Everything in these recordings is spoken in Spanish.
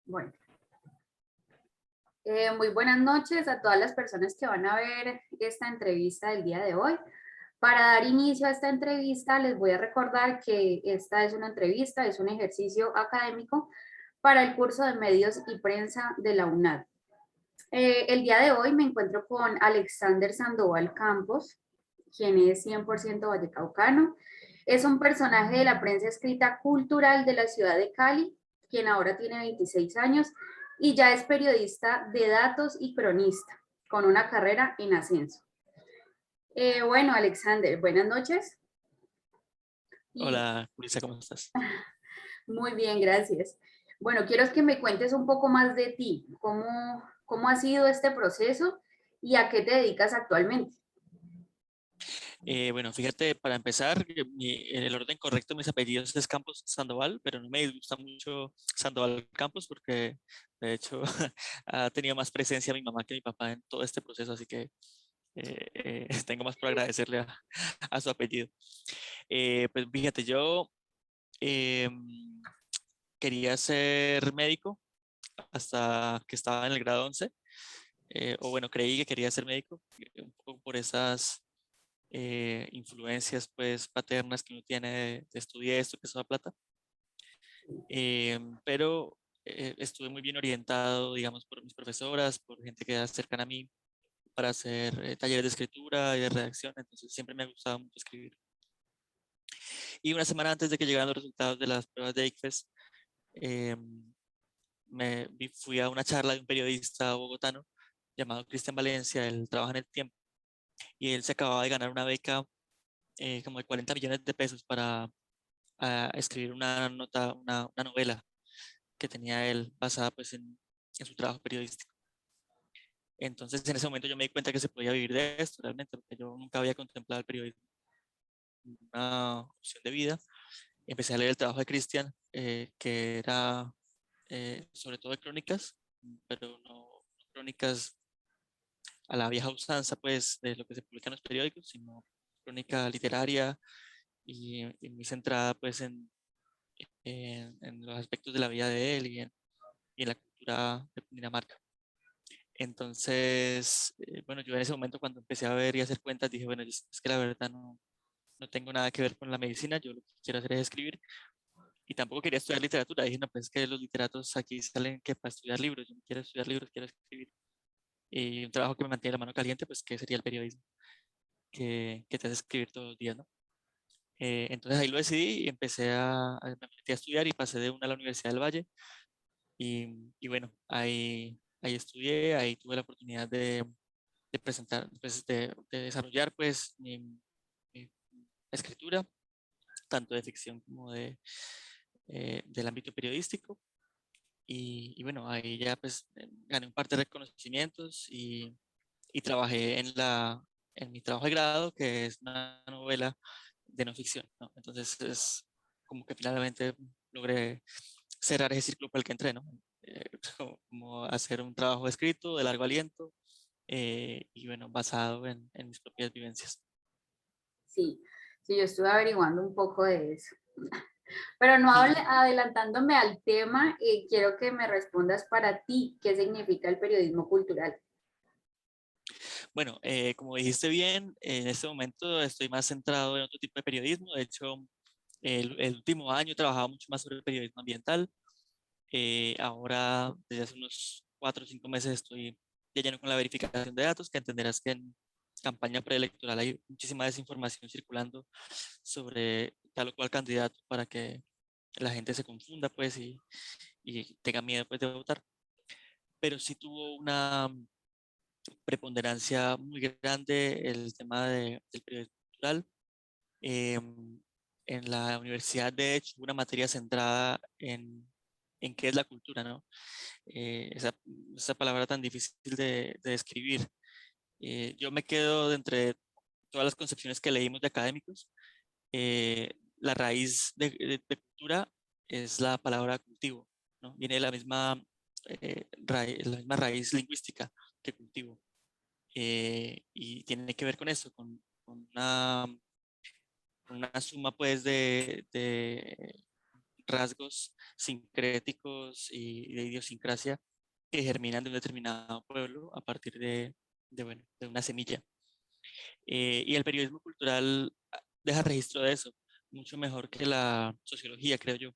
Bueno, muy buenas noches a todas las personas que van a ver esta entrevista del día de hoy. Para dar inicio a esta entrevista, les voy a recordar que esta es una entrevista, es un ejercicio académico para el curso de Medios y Prensa de la UNAD. El día de hoy me encuentro con Alexander Sandoval Campos, quien es 100% vallecaucano. Es un personaje de la prensa escrita cultural de la ciudad de Cali, quien ahora tiene 26 años y ya es periodista de datos y cronista, con una carrera en ascenso. Bueno, Alexander, buenas noches. Y Hola, Luisa, ¿cómo estás? muy bien, gracias. Bueno, quiero que me cuentes un poco más de ti, cómo ha sido este proceso y a qué te dedicas actualmente. Bueno, fíjate, para empezar, en el orden correcto de mis apellidos es Campos Sandoval, pero no me gusta mucho Sandoval Campos porque, de hecho, ha tenido más presencia mi mamá que mi papá en todo este proceso, así que tengo más por agradecerle a su apellido. Pues fíjate, yo em, quería ser médico hasta que estaba en el grado 11, o bueno, creí que quería ser médico, un poco por esas influencias pues paternas que uno tiene de estudiar esto, que es la plata. Pero estuve muy bien orientado, digamos, por mis profesoras, por gente que era cercana a mí, para hacer talleres de escritura y de redacción, entonces siempre me ha gustado mucho escribir. Y una semana antes de que llegaran los resultados de las pruebas de ICFES, eh, fui a una charla de un periodista bogotano llamado Cristian Valencia. Él trabaja en El Tiempo y él se acababa de ganar una beca como de 40 millones de pesos para escribir una nota, una novela que tenía él basada pues en su trabajo periodístico. Entonces en ese momento yo me di cuenta que se podía vivir de esto realmente, porque yo nunca había contemplado el periodismo como una opción de vida. Empecé a leer el trabajo de Cristian, que era sobre todo de crónicas, pero no crónicas a la vieja usanza pues de lo que se publica en los periódicos, sino crónica literaria y muy centrada pues en los aspectos de la vida de él y en la cultura de Dinamarca. Entonces, bueno, yo en ese momento cuando empecé a ver y a hacer cuentas dije, bueno, es que la verdad no tengo nada que ver con la medicina, yo lo que quiero hacer es escribir y tampoco quería estudiar literatura. Dije, no, pues es que los literatos aquí salen que para estudiar libros, yo no quiero estudiar libros, quiero escribir. Y un trabajo que me mantiene la mano caliente, pues que sería el periodismo, que te hace escribir todos los días, ¿no? Entonces ahí lo decidí y me metí a estudiar y pasé de una a la Universidad del Valle y bueno, ahí estudié, ahí tuve la oportunidad de presentar, pues de desarrollar pues mi escritura, tanto de ficción como del ámbito periodístico. Y bueno, ahí ya pues gané un par de reconocimientos y trabajé en mi trabajo de grado, que es una novela de no ficción, ¿no? Entonces es como que finalmente logré cerrar ese círculo por el que entré, ¿no? Eh, como hacer un trabajo escrito de largo aliento y bueno, basado en mis propias vivencias. Sí, sí, yo estuve averiguando un poco de eso. Pero no adelantándome al tema, quiero que me respondas para ti qué significa el periodismo cultural. Bueno, como dijiste bien, en este momento estoy más centrado en otro tipo de periodismo. De hecho, el último año he trabajado mucho más sobre el periodismo ambiental. Ahora, desde hace unos 4 o 5 meses, estoy de lleno con la verificación de datos, que entenderás que en campaña preelectoral hay muchísima desinformación circulando sobre tal o cual candidato para que la gente se confunda pues y tenga miedo pues de votar. Pero sí tuvo una preponderancia muy grande el tema del periodismo cultural. Em, en la universidad, de hecho, hubo una materia centrada en qué es la cultura, ¿no? Esa palabra tan difícil de describir. Yo me quedo de entre todas las concepciones que leímos de académicos. La raíz de cultura es la palabra cultivo, ¿no? Viene de la misma raíz lingüística que cultivo. Y tiene que ver con eso, con una suma pues de rasgos sincréticos y de idiosincrasia que germinan de un determinado pueblo a partir bueno, de una semilla. Y el periodismo cultural deja registro de eso, mucho mejor que la sociología, creo yo,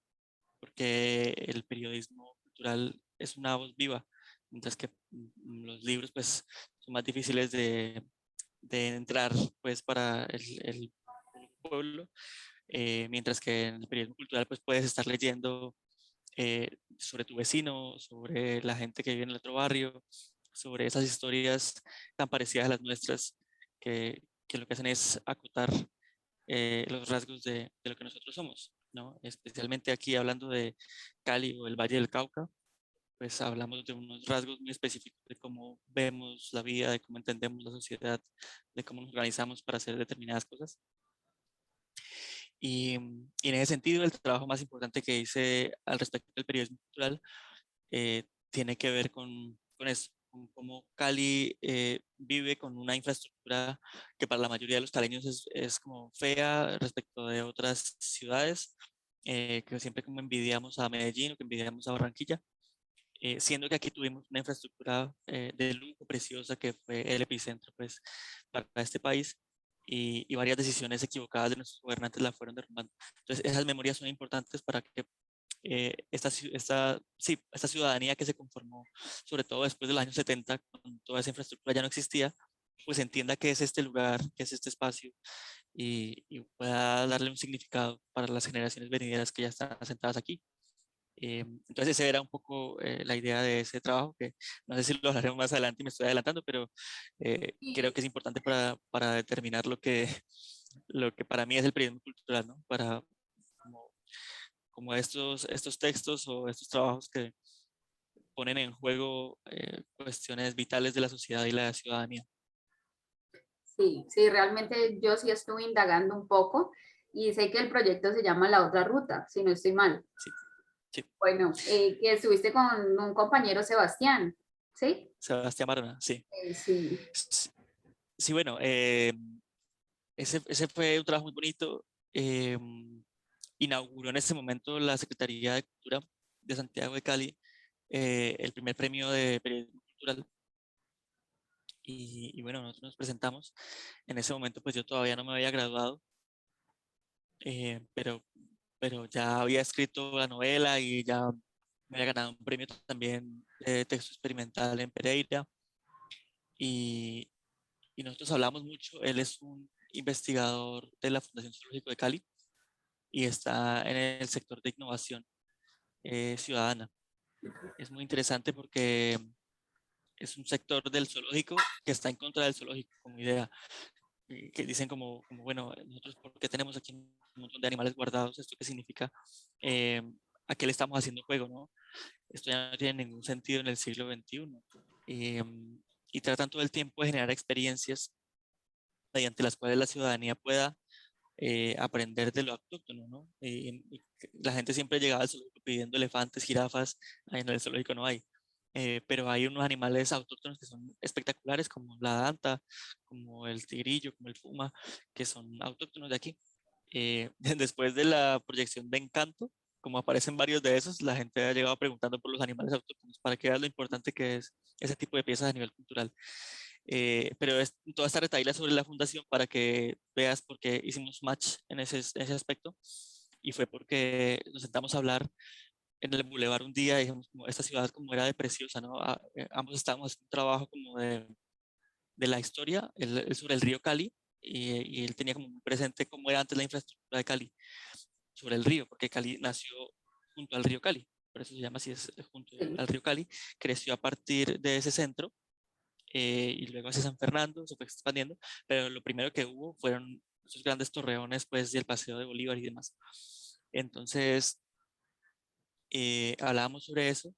porque el periodismo cultural es una voz viva, mientras que los libros pues son más difíciles de entrar pues para el pueblo, mientras que en el periodismo cultural pues puedes estar leyendo sobre tu vecino, sobre la gente que vive en el otro barrio, sobre esas historias tan parecidas a las nuestras que lo que hacen es acotar los rasgos de lo que nosotros somos, ¿no? Especialmente aquí hablando de Cali o el Valle del Cauca, pues hablamos de unos rasgos muy específicos de cómo vemos la vida, de cómo entendemos la sociedad, de cómo nos organizamos para hacer determinadas cosas. Y en ese sentido, el trabajo más importante que hice al respecto del periodismo cultural tiene que ver con eso, con cómo Cali vive con una infraestructura que para la mayoría de los caleños es como fea respecto de otras ciudades, que siempre como envidiamos a Medellín o que envidiamos a Barranquilla, siendo que aquí tuvimos una infraestructura de lujo preciosa que fue el epicentro pues, para este país. Y varias decisiones equivocadas de nuestros gobernantes la fueron derrumbando. Entonces, esas memorias son importantes para que esta ciudadanía que se conformó, sobre todo después de los años 70, cuando toda esa infraestructura ya no existía, pues entienda qué es este lugar, qué es este espacio y pueda darle un significado para las generaciones venideras que ya están asentadas aquí. Entonces, esa era un poco la idea de ese trabajo, que no sé si lo hablaremos más adelante y me estoy adelantando, pero creo que es importante para determinar lo que para mí es el periodismo cultural, ¿no? Para como, como estos textos o estos trabajos que ponen en juego cuestiones vitales de la sociedad y la ciudadanía. Sí, sí, realmente yo sí estuve indagando un poco y sé que el proyecto se llama La Otra Ruta, si no estoy mal. Sí, sí. Bueno, que estuviste con un compañero Sebastián, ¿sí? Sebastián Marona, sí. Sí, Sí, sí, bueno, ese fue un trabajo muy bonito. eh, Inauguró en ese momento la Secretaría de Cultura de Santiago de Cali el primer premio de periodismo cultural. Y bueno, nosotros nos presentamos. En ese momento, pues yo todavía no me había graduado, eh, pero, pero ya había escrito la novela y ya me había ganado un premio también de texto experimental en Pereira. Y, y nosotros hablamos mucho. Él es un investigador de la Fundación Zoológico de Cali y está en el sector de innovación ciudadana. Es muy interesante porque es un sector del zoológico que está en contra del zoológico como idea, que dicen como, bueno, nosotros ¿por qué tenemos aquí un montón de animales guardados? ¿Esto qué significa? Eh, ¿A qué le estamos haciendo juego, no? Esto ya no tiene ningún sentido en el siglo XXI. Eh, y tratan todo el tiempo de generar experiencias mediante las cuales la ciudadanía pueda aprender de lo autóctono, ¿no? Y la gente siempre llegaba al zoológico pidiendo elefantes, jirafas, ahí en el zoológico no hay. Pero hay unos animales autóctonos que son espectaculares, como la danta, como el tigrillo, como el puma, que son autóctonos de aquí. Después de la proyección de Encanto, como aparecen varios de esos, la gente ha llegado preguntando por los animales autóctonos para que veas lo importante que es ese tipo de piezas a nivel cultural. Pero toda esta retaíla sobre la fundación para que veas por qué hicimos match en ese aspecto. Y fue porque nos sentamos a hablar en el bulevar un día y dijimos, como esta ciudad como era de preciosa, ¿no? Ambos estábamos haciendo un trabajo como de la historia, él sobre el río Cali, y él tenía como muy presente cómo era antes la infraestructura de Cali sobre el río, porque Cali nació junto al río Cali, por eso se llama así, es junto sí. al río Cali, creció a partir de ese centro y luego hacia San Fernando, se fue expandiendo, pero lo primero que hubo fueron esos grandes torreones, pues, del Paseo de Bolívar y demás. Entonces, hablábamos sobre eso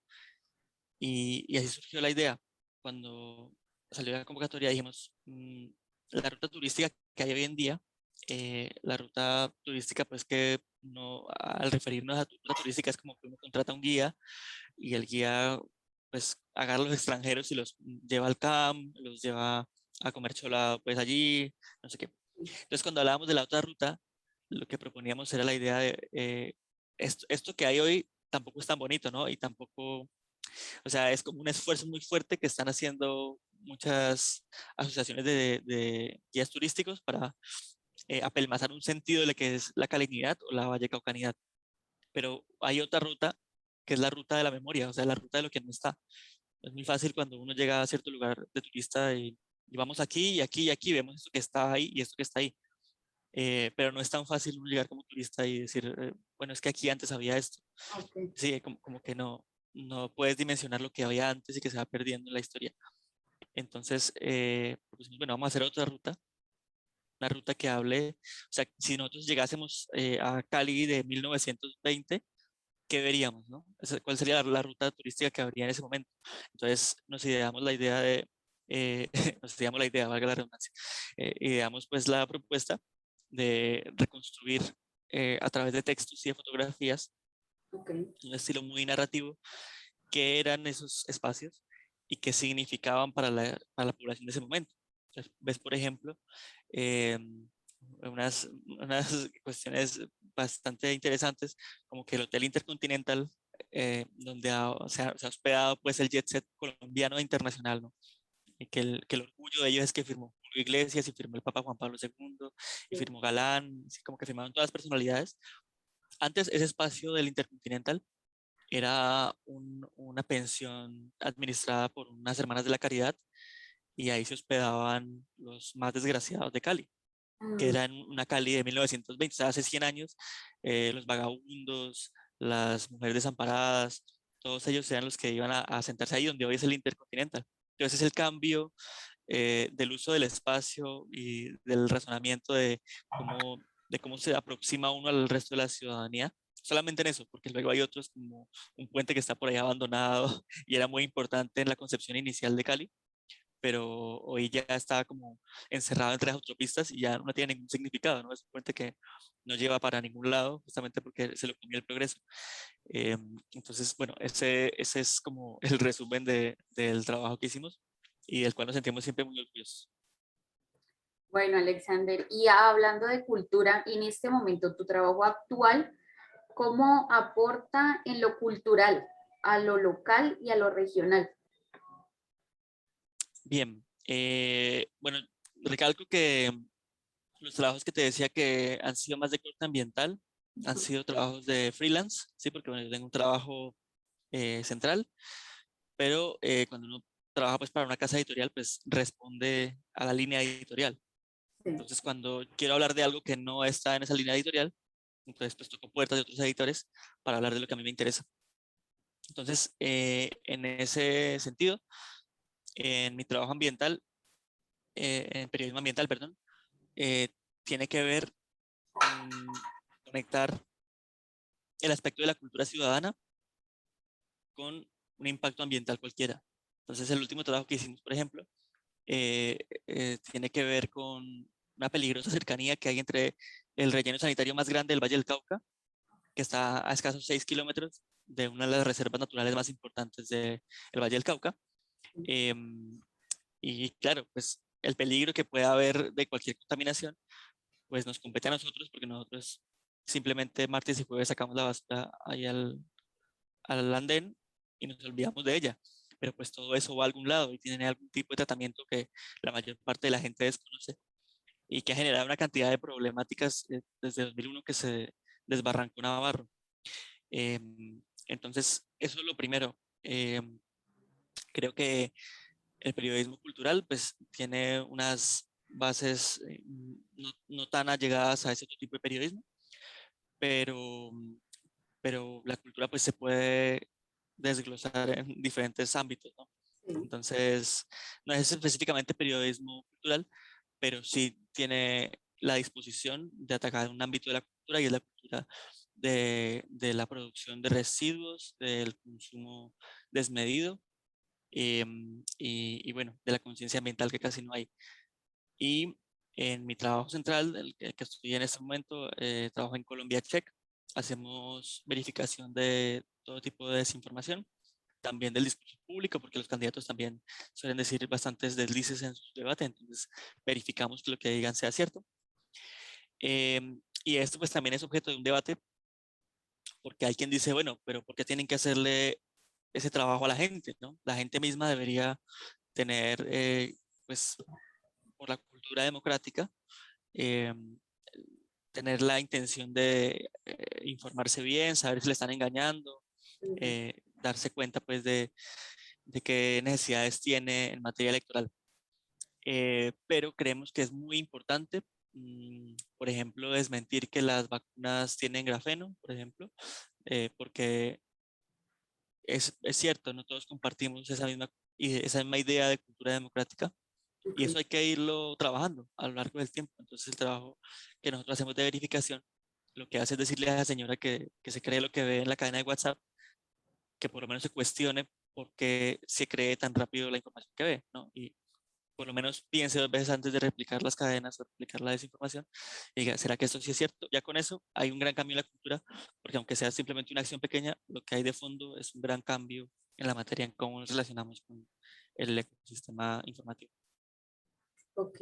y así surgió la idea. Cuando salió la convocatoria dijimos, la ruta turística que hay hoy en día, la ruta turística, pues que no, al referirnos a ruta turística es como que uno contrata un guía y el guía pues agarra a los extranjeros y los lleva al camp, los lleva a comer cholado pues allí, no sé qué. Entonces cuando hablábamos de la otra ruta, lo que proponíamos era la idea de esto que hay hoy tampoco es tan bonito, ¿no? Y tampoco, o sea, es como un esfuerzo muy fuerte que están haciendo muchas asociaciones de guías turísticos para apelmazar un sentido de lo que es la calinidad o la vallecaucanidad. Pero hay otra ruta que es la ruta de la memoria, o sea, la ruta de lo que no está. Es muy fácil cuando uno llega a cierto lugar de turista y vamos aquí y aquí y aquí, vemos esto que está ahí y esto que está ahí. Pero no es tan fácil uno llegar como turista y decir, bueno, es que aquí antes había esto. Ok. Sí, como que no puedes dimensionar lo que había antes y que se va perdiendo en la historia. Entonces, pues, bueno, vamos a hacer otra ruta, una ruta que hable, o sea, si nosotros llegásemos a Cali de 1920, ¿qué veríamos, no? ¿Cuál sería la ruta turística que habría en ese momento? Entonces, nos ideamos la idea de, nos ideamos la idea, valga la redundancia, ideamos pues la propuesta de reconstruir a través de textos y de fotografías Ok. un estilo muy narrativo, qué eran esos espacios y qué significaban para la población de ese momento. Entonces, ves, por ejemplo, eh, unas cuestiones bastante interesantes, como que el Hotel Intercontinental, donde se ha hospedado pues el jet set colombiano e internacional, ¿no? Y que el orgullo de ellos es que firmó Julio Iglesias y firmó el Papa Juan Pablo II y Sí. firmó Galán, así como que firmaron todas las personalidades. Antes ese espacio del Intercontinental era una pensión administrada por unas hermanas de la caridad y ahí se hospedaban los más desgraciados de Cali, que Mm, era en una Cali de 1920, o sea, hace 100 años, los vagabundos, las mujeres desamparadas, todos ellos eran los que iban a sentarse ahí donde hoy es el Intercontinental. Entonces es el cambio del uso del espacio y del razonamiento de cómo se aproxima uno al resto de la ciudadanía. Solamente en eso, porque luego hay otros como un puente que está por ahí abandonado y era muy importante en la concepción inicial de Cali, pero hoy ya está como encerrado entre las autopistas y ya no tiene ningún significado, ¿no? Es un puente que no lleva para ningún lado, justamente porque se lo comió el progreso. Entonces, bueno, ese es como el resumen del trabajo que hicimos y del cual nos sentimos siempre muy orgullosos. bueno, Alexander, y hablando de cultura, en este momento, tu trabajo actual, ¿cómo aporta en lo cultural, a lo local y a lo regional? Bien, bueno, recalco que los trabajos que te decía que han sido más de corte ambiental han sido trabajos de freelance, sí, porque bueno, yo tengo un trabajo central, pero cuando uno trabaja pues para una casa editorial, pues responde a la línea editorial. Sí. Entonces, cuando quiero hablar de algo que no está en esa línea editorial, entonces pues toco puertas de otros editores para hablar de lo que a mí me interesa. Entonces, en ese sentido, en mi trabajo ambiental, en periodismo ambiental, perdón, eh, tiene que ver con conectar el aspecto de la cultura ciudadana con un impacto ambiental cualquiera. Entonces, el último trabajo que hicimos, por ejemplo, eh, tiene que ver con una peligrosa cercanía que hay entre el relleno sanitario más grande del Valle del Cauca, que está a escasos 6 kilómetros de una de las reservas naturales más importantes del Valle del Cauca. Em, y claro, pues el peligro que pueda haber de cualquier contaminación, pues nos compete a nosotros porque nosotros simplemente martes y jueves sacamos la basura ahí al andén y nos olvidamos de ella. Pero pues todo eso va a algún lado y tiene algún tipo de tratamiento que la mayor parte de la gente desconoce y que ha generado una cantidad de problemáticas desde 2001 que se desbarrancó Navarro. Entonces, eso es lo primero. Creo que el periodismo cultural pues tiene unas bases no tan allegadas a ese otro tipo de periodismo, pero, pero la cultura pues se puede desglosar en diferentes ámbitos, ¿no? Sí. Entonces, no es específicamente periodismo cultural, pero sí tiene la disposición de atacar un ámbito de la cultura y es la cultura de la producción de residuos, del consumo desmedido y bueno, de la conciencia ambiental que casi no hay. Y en mi trabajo central, el que estoy en este momento, trabajo en Colombia Check. Hacemos verificación de todo tipo de desinformación, también del discurso público, porque los candidatos también suelen decir bastantes deslices en sus debates, entonces verificamos que lo que digan sea cierto. Y esto pues también es objeto de un debate porque hay quien dice, bueno, pero ¿por qué tienen que hacerle ese trabajo a la gente, ¿no? La gente misma debería tener, pues, por la cultura democrática, eh, tener la intención de informarse bien, saber si le están engañando, darse cuenta, pues, de qué necesidades tiene en materia electoral. Pero creemos que es muy importante, por ejemplo, desmentir que las vacunas tienen grafeno, por ejemplo, porque es cierto, no todos compartimos esa misma idea de cultura democrática y eso hay que irlo trabajando a lo largo del tiempo. Entonces el trabajo que nosotros hacemos de verificación lo que hace es decirle a la señora que se cree lo que ve en la cadena de WhatsApp, que por lo menos se cuestione por qué se cree tan rápido la información que ve, ¿no? Y por lo menos piense dos veces antes de replicar las cadenas o replicar la desinformación y diga, ¿será que esto sí es cierto? Ya con eso hay un gran cambio en la cultura, porque aunque sea simplemente una acción pequeña, lo que hay de fondo es un gran cambio en la materia en cómo nos relacionamos con el ecosistema informativo. Ok.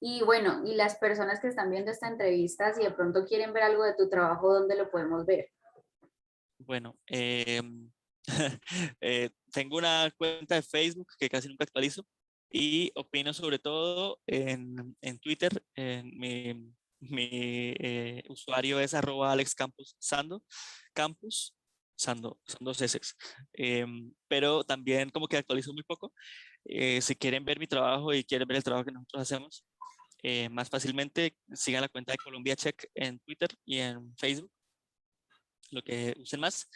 Y bueno, y las personas que están viendo esta entrevista, si de pronto quieren ver algo de tu trabajo, ¿dónde lo podemos ver? Bueno, tengo una cuenta de Facebook que casi nunca actualizo y opino sobre todo en Twitter. Mi usuario es @AlexCampusSando, Campus, Sando, son dos S. Pero también como que actualizo muy poco. Si quieren ver mi trabajo y quieren ver el trabajo que nosotros hacemos, más fácilmente sigan la cuenta de Colombia Check en Twitter y en Facebook, lo que usen más,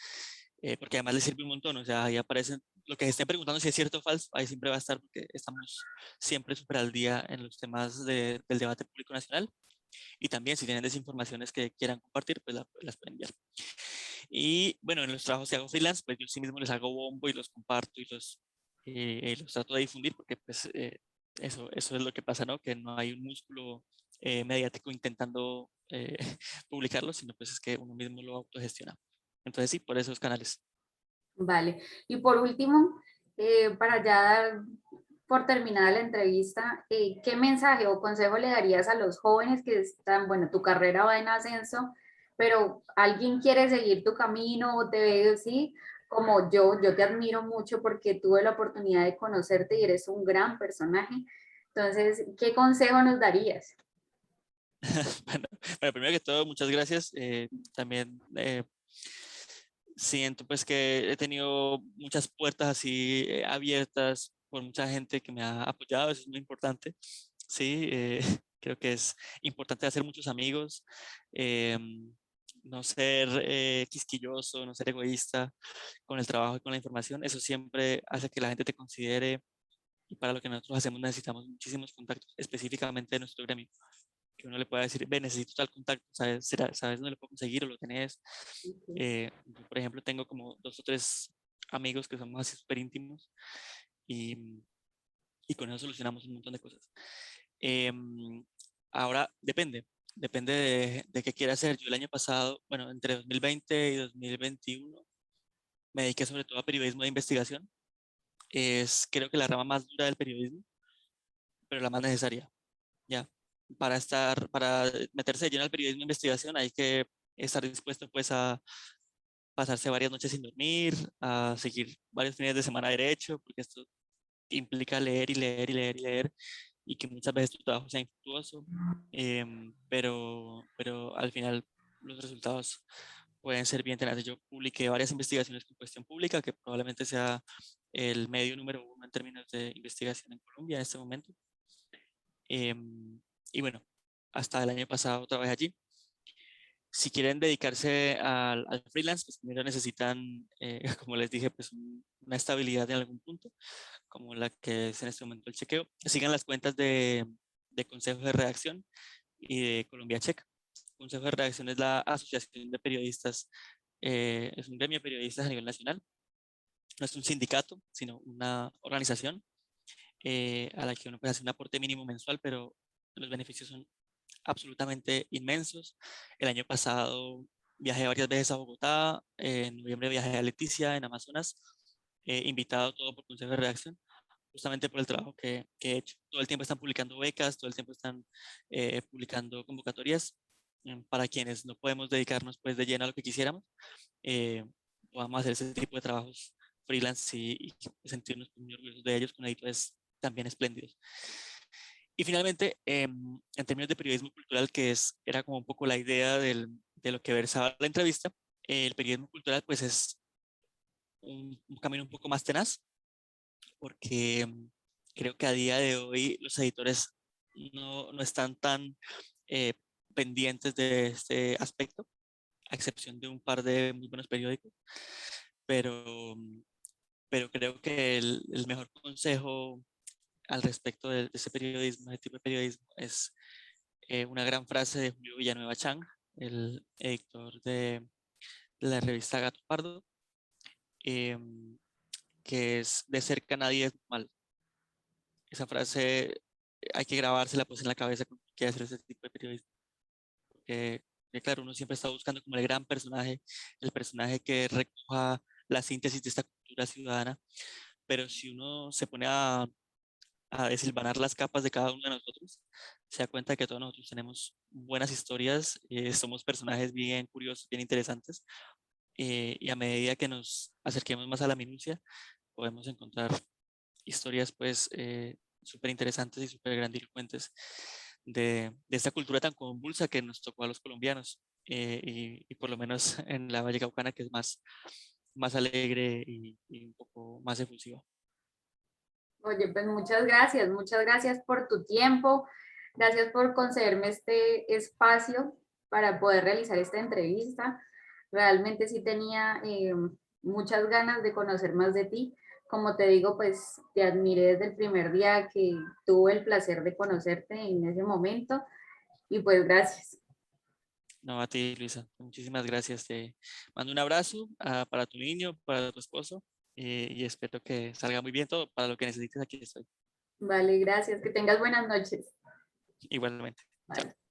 porque además les sirve un montón, o sea, ahí aparecen, lo que se estén preguntando si es cierto o falso, ahí siempre va a estar porque estamos siempre súper al día en los temas del debate público nacional y también si tienen desinformaciones que quieran compartir, pues las pueden enviar. Y bueno, en los trabajos que hago freelance, pues yo sí mismo les hago bombo y los comparto y los trato de difundir porque pues eso es lo que pasa, ¿no? Que no hay un músculo mediático intentando publicarlo, sino pues es que uno mismo lo autogestiona. Entonces sí, por esos canales. Vale. Y por último, para ya dar por terminada la entrevista, ¿qué mensaje o consejo le darías a los jóvenes que están, bueno, tu carrera va en ascenso, pero alguien quiere seguir tu camino o te ve así, como yo te admiro mucho porque tuve la oportunidad de conocerte y eres un gran personaje. Entonces, ¿qué consejo nos darías? Bueno, primero que todo, muchas gracias. También siento pues que he tenido muchas puertas así abiertas por mucha gente que me ha apoyado, eso es muy importante. Sí, creo que es importante hacer muchos amigos, no ser quisquilloso, no ser egoísta con el trabajo y con la información. Eso siempre hace que la gente te considere y para lo que nosotros hacemos necesitamos muchísimos contactos, específicamente de nuestro gremio. Que uno le pueda decir, ve, necesito tal contacto, ¿sabes dónde lo puedo conseguir o lo tenés? Yo, por ejemplo, tengo como 2 o 3 amigos que somos así súper íntimos y, y con eso solucionamos un montón de cosas. Em, Ahora depende de qué quiera hacer. Yo el año pasado, bueno, entre 2020 y 2021, me dediqué sobre todo a periodismo de investigación. Es creo que la rama más dura del periodismo, pero la más necesaria, ¿ya? Para meterse de lleno al periodismo de investigación hay que estar dispuesto pues a pasarse varias noches sin dormir, a seguir varios fines de semana derecho, porque esto implica leer y leer y leer y leer y que muchas veces tu trabajo sea infructuoso, pero al final los resultados pueden ser bien tenaces. Yo publiqué varias investigaciones con Cuestión Pública, que probablemente sea el medio número uno en términos de investigación en Colombia en este momento. Y bueno, hasta el año pasado trabajé allí. Si quieren dedicarse al freelance, pues primero necesitan, como les dije, pues una estabilidad en algún punto, como la que es en este momento el chequeo. Sigan las cuentas de Consejo de Redacción y de Colombia Check. Consejo de Redacción es la asociación de periodistas, es un gremio de periodistas a nivel nacional. No es un sindicato, sino una organización a la que uno puede hacer un aporte mínimo mensual, pero los beneficios son absolutamente inmensos. El año pasado viajé varias veces a Bogotá, en noviembre viajé a Leticia, en Amazonas, invitado todo por Consejo de Redacción, justamente por el trabajo que he hecho. Todo el tiempo están publicando becas, todo el tiempo están publicando convocatorias para quienes no podemos dedicarnos pues de lleno a lo que quisiéramos, eh, podamos hacer ese tipo de trabajos freelance y sentirnos muy orgullosos de ellos con editores también espléndidos. Y finalmente, en términos de periodismo cultural, era como un poco la idea de lo que versaba la entrevista, el periodismo cultural pues es un camino un poco más tenaz, porque creo que a día de hoy los editores no están tan eh, pendientes de este aspecto, a excepción de un par de muy buenos periódicos, pero, pero creo que el mejor consejo al respecto de ese periodismo, ese tipo de periodismo, es una gran frase de Julio Villanueva Chang, el editor de la revista Gato Pardo, em, que es: de cerca nadie es mal. Esa frase hay que grabársela pues en la cabeza cuando quiere hacer ese tipo de periodismo. Que claro, uno siempre está buscando como el gran personaje, el personaje que recoja la síntesis de esta cultura ciudadana, pero si uno se pone a desilvanar las capas de cada uno de nosotros, se da cuenta que todos nosotros tenemos buenas historias, somos personajes bien curiosos, bien interesantes, y a medida que nos acerquemos más a la minucia, podemos encontrar historias pues súper interesantes y súper grandilocuentes de esta cultura tan convulsa que nos tocó a los colombianos, y por lo menos en la Valle Caucana, que es más alegre y un poco más efusiva. Oye, pues muchas gracias por tu tiempo, gracias por concederme este espacio para poder realizar esta entrevista. Realmente sí tenía muchas ganas de conocer más de ti. Como te digo, pues te admiré desde el primer día que tuve el placer de conocerte en ese momento y pues gracias. No, a ti, Luisa, muchísimas gracias. Te mando un abrazo para tu niño, para tu esposo, y espero que salga muy bien todo. Para lo que necesites, aquí estoy. Vale, gracias. Que tengas buenas noches. Igualmente. Chao. Vale.